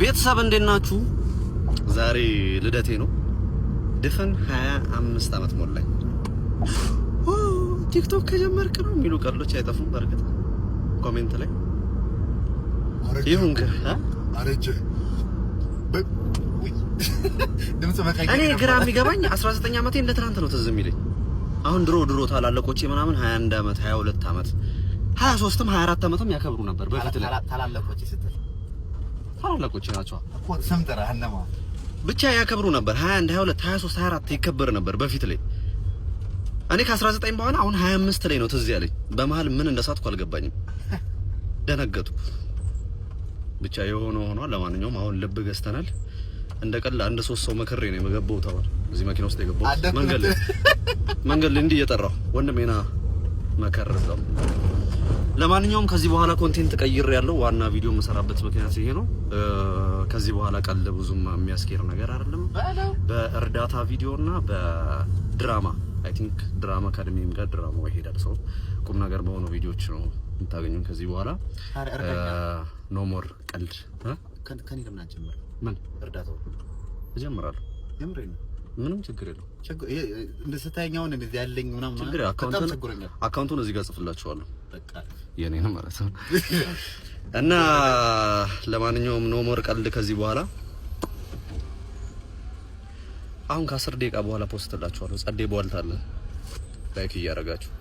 ቤተሰብ እንዴት ናችሁ? ዛሬ ልደቴ ነው። ድፍን 25 ዓመት ሞላኝ። ቲክቶክ ከጀመርክ ነው የሚሉ ቀልዶች አይጠፉም። በርግጥ ኮሜንት ላይ ይሁን አረጀ እኔ ግራ የሚገባኝ 19 ዓመቴ እንደ ትናንት ነው ትዝ የሚለኝ። አሁን ድሮ ታላለቆቼ ምናምን 21 ዓመት 22 ዓመት 23ም 24 ዓመትም ያከብሩ ነበር። በፊት ላይ ታላለቆቼ ስትል ታላለቆቼ ናቸው እኮ ስም ጠራ አነማ ብቻ ያከብሩ ነበር። 21 22 23 24 ይከበር ነበር በፊት ላይ። እኔ ከ19 በኋላ አሁን 25 ላይ ነው ትዝ ያለኝ። በመሃል ምን እንደሳትኩ አልገባኝም። ደነገጡ። ብቻ የሆነው ሆኗል። ለማንኛውም አሁን ልብ ገዝተናል። እንደ ቀላል አንድ 3 ሰው መከሬ ነው የገባው ተባለ። እዚህ መኪና ውስጥ የገባው መንገድ ላይ እንዲህ እየጠራው ወንድሜና መከረዘው። ለማንኛውም ከዚህ በኋላ ኮንቴንት ቀይር ያለው ዋና ቪዲዮ መሰራበት ምክንያት ይሄ ነው። ከዚህ በኋላ ቀልድ ብዙም የሚያስኬር ነገር አይደለም። በእርዳታ ቪዲዮና በድራማ አይ ቲንክ ድራማ አካዳሚም ጋር ድራማው ይሄዳል። ሰው ቁም ነገር በሆኑ ቪዲዮዎች ነው የምታገኙን ከዚህ በኋላ። ኖ ሞር ቀልድ ከኔ ለምን አትጀምር? ምን እርዳታው እጀምራለሁ። ጀምሬ ነው ምንም ችግር የለውም። እንደ ስታየኛው እንደዚህ ያለኝ ምናምን ችግር አካውንቱን እዚህ ጋር ጽፍላችኋለሁ። በቃ የኔን ማለት ነው። እና ለማንኛውም ኖ ሞር ቀልድ ከዚህ በኋላ አሁን ከ10 ደቂቃ በኋላ ፖስት ላችኋለሁ። ጸዴ በዋልታለ ላይክ እያደረጋችሁ